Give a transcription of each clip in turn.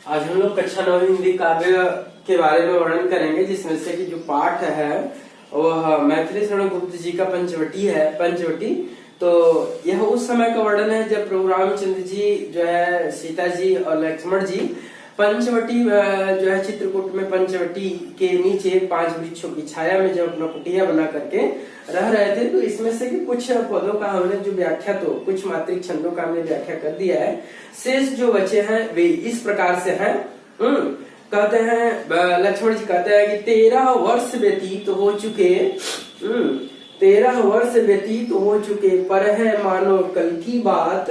आज हम लोग कक्षा 9 हिंदी काव्य के बारे में वर्णन करेंगे, जिसमें से कि जो पाठ है वह मैथिली शरण गुप्त जी का पंचवटी है। पंचवटी तो यह उस समय का वर्णन है जब प्रभु रामचंद्र जी जो है सीता जी और लक्ष्मण जी पंचवटी जो है चित्रकूट में पंचवटी के नीचे 5 वृक्षों की छाया में जब अपना कुटिया बना करके रह रहे थे। तो इसमें से कि कुछ पदों का हमने जो व्याख्या, तो कुछ मात्रिक छंदों का हमने व्याख्या कर दिया है। शेष जो बचे हैं वे इस प्रकार से हैं। कहते हैं, लक्ष्मण जी कहते हैं कि 13 वर्ष व्यतीत हो चुके, 13 वर्ष व्यतीत हो चुके, पर है मानो कल की बात,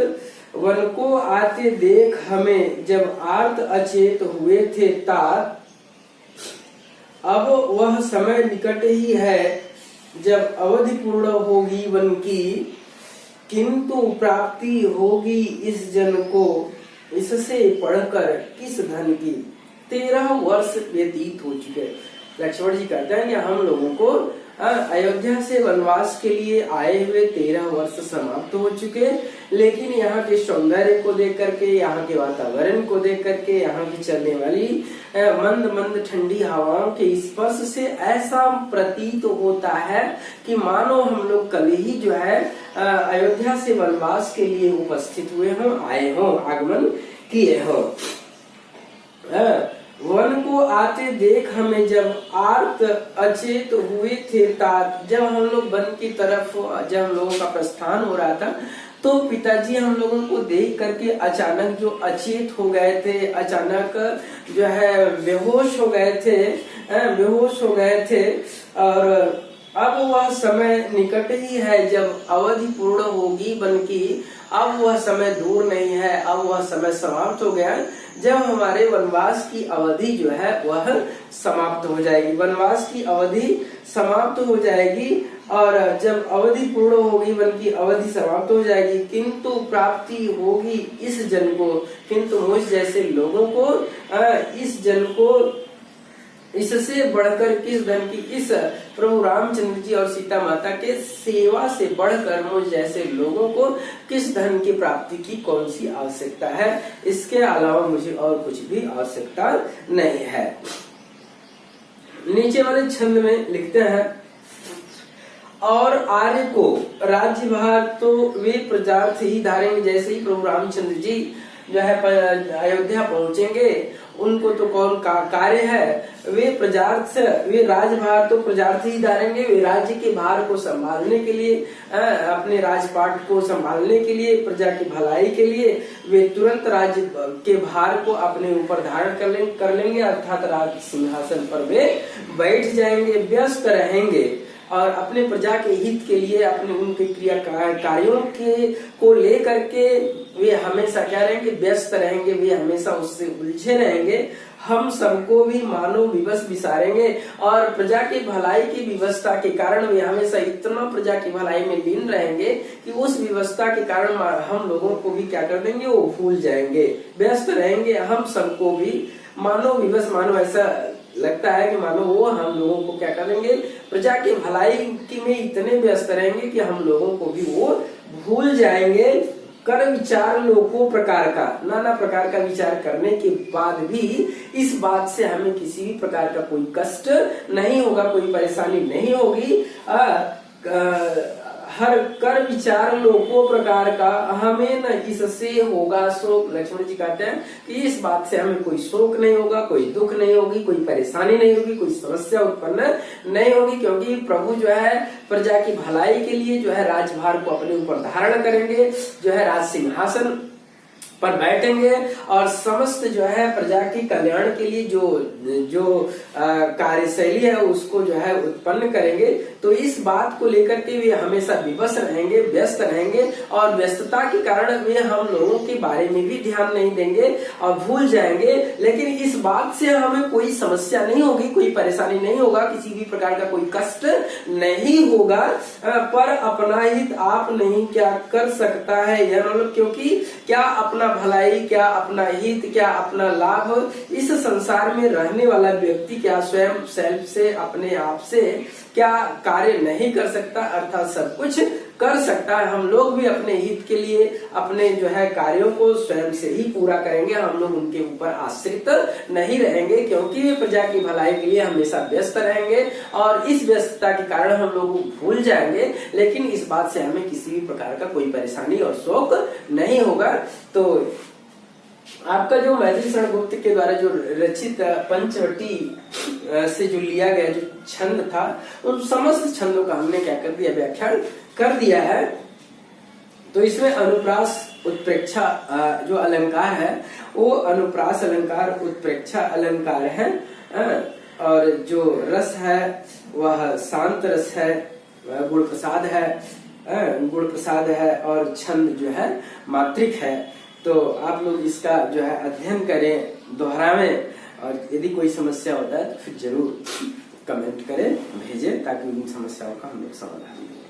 वन को आते देख हमें जब आर्त अचेत हुए थे तात, अब वह समय निकट ही है जब अवधि पूर्ण होगी वन की, किंतु प्राप्ति होगी इस जन को इससे पढ़कर किस धन की। 13 वर्ष व्यतीत हो चुके। लक्ष्मण जी कहते हैं कि हम लोगों को अयोध्या से वनवास के लिए आए हुए 13 वर्ष समाप्त हो चुके, लेकिन यहाँ के सौंदर्य को देख करके, यहाँ के वातावरण को देख करके, यहाँ की चलने वाली मंद मंद ठंडी हवाओं के स्पर्श से ऐसा प्रतीत होता है कि मानो हम लोग कल ही जो है अयोध्या से वनवास के लिए उपस्थित हुए हों, आए हों, आगमन किए हों। वन को आते देख हमें जब आर्त अचेत हुए थे तात, जब हम लोग वन की तरफ, जब हम लोगों का प्रस्थान हो रहा था, तो पिताजी हम लोगों को देख करके अचानक जो अचेत हो गए थे, अचानक जो है बेहोश हो गए थे, बेहोश हो गए थे। और अब वह समय निकट ही है जब अवधि पूर्ण होगी वन की, अब वह समय दूर नहीं है, अब वह समय समाप्त हो गया जब हमारे वनवास की अवधि जो है वह समाप्त हो जाएगी। वनवास की अवधि समाप्त हो जाएगी और जब अवधि पूर्ण होगी, वन की अवधि समाप्त हो जाएगी, किंतु प्राप्ति होगी इस जन को, किंतु मुझ जैसे लोगों को, इस जन को इससे बढ़कर किस धन की, इस प्रभु रामचंद्र जी और सीता माता के सेवा से बढ़कर मुझ जैसे लोगों को किस धन की प्राप्ति की कौन सी आवश्यकता है। इसके अलावा मुझे और कुछ भी आवश्यकता नहीं है। नीचे वाले छंद में लिखते हैं, और आर्य को राज्यभार तो वे प्रजार्थ ही धारेंगे। जैसे ही प्रभु रामचंद्र जी जो है अयोध्या पहुंचेंगे, उनको तो कौन कार्य है, वे प्रजार्थ, वे राजभार तो प्रजार्थ ही धारेंगे। वे राज्य के भार को संभालने के लिए, अपने राजपाट को संभालने के लिए, प्रजा की भलाई के लिए वे तुरंत राज्य के भार को अपने ऊपर धारण कर लेंगे, अर्थात राज सिंहासन पर वे बैठ जाएंगे, व्यस्त रहेंगे और अपने प्रजा के हित के लिए, अपने उनके क्रिया कार्यों के को लेकर के वे हमेशा क्या रहेंगे, व्यस्त रहेंगे, वे हमेशा उससे उलझे रहेंगे। हम सबको भी मानो विवश विसारेंगे और प्रजा की भलाई की व्यवस्था के कारण वे हमेशा इतना प्रजा की भलाई में लीन रहेंगे कि उस व्यवस्था के कारण हम लोगों को भी क्या कर देंगे, वो भूल जाएंगे, व्यस्त रहेंगे। हम सबको भी मानो विवश, मानो ऐसा लगता है कि मानो वो हम लोगों को क्या करेंगे, प्रजा की भलाई की में इतने व्यस्त रहेंगे कि हम लोगों को भी वो भूल जाएंगे। कर विचार लोको प्रकार का, नाना प्रकार का विचार करने के बाद भी इस बात से हमें किसी भी प्रकार का कोई कष्ट नहीं होगा, कोई परेशानी नहीं होगी। हर कर विचार लोको प्रकार का, हमें न इससे होगा शोक। लक्ष्मण जी कहते हैं कि इस बात से हमें कोई शोक नहीं होगा, कोई दुख नहीं होगी, कोई परेशानी नहीं होगी, कोई समस्या उत्पन्न नहीं होगी, क्योंकि प्रभु जो है प्रजा की भलाई के लिए जो है राजभार को अपने ऊपर धारण करेंगे, जो है राज सिंहासन पर बैठेंगे और समस्त जो है प्रजा के कल्याण के लिए जो कार्यशैली है उसको जो है उत्पन्न करेंगे। तो इस बात को लेकर के वे हमेशा विवश रहेंगे, व्यस्त रहेंगे और व्यस्तता के कारण वे हम लोगों के बारे में भी ध्यान नहीं देंगे और भूल जाएंगे। लेकिन इस बात से हमें कोई समस्या नहीं होगी, कोई परेशानी नहीं होगा, किसी भी प्रकार का कोई कष्ट नहीं होगा। पर अपना हित आप नहीं क्या कर सकता है, यह मतलब क्योंकि क्या अपना भलाई, क्या अपना हित, क्या अपना लाभ, इस संसार में रहने वाला व्यक्ति क्या स्वयं सेल्फ से, अपने आप से क्या कार्य नहीं कर सकता, अर्थात सब कुछ कर सकता है। हम लोग भी अपने हित के लिए अपने जो है कार्यों को स्वयं से ही पूरा करेंगे, हम लोग उनके ऊपर आश्रित नहीं रहेंगे, क्योंकि वे प्रजा की भलाई के लिए हमेशा व्यस्त रहेंगे और इस व्यस्तता के कारण हम लोग भूल जाएंगे, लेकिन इस बात से हमें किसी भी प्रकार का कोई परेशानी और शोक नहीं होगा। तो आपका जो मैथिली शरण गुप्त के द्वारा जो रचित पंचवटी से जो लिया गया जो छंद था, उन समस्त छंदों का हमने क्या कर दिया, व्याख्यान कर दिया है। तो इसमें अनुप्रास उत्प्रेक्षा जो अलंकार है वो अनुप्रास अलंकार उत्प्रेक्षा अलंकार है, और जो रस है वह शांत रस है, गुण प्रसाद है और छंद जो है मात्रिक है। तो आप लोग इसका जो है अध्ययन करें, दोहरावें, और यदि कोई समस्या होता है तो फिर जरूर कमेंट करें, भेजें, ताकि उन समस्याओं का हम लोग समाधान करें।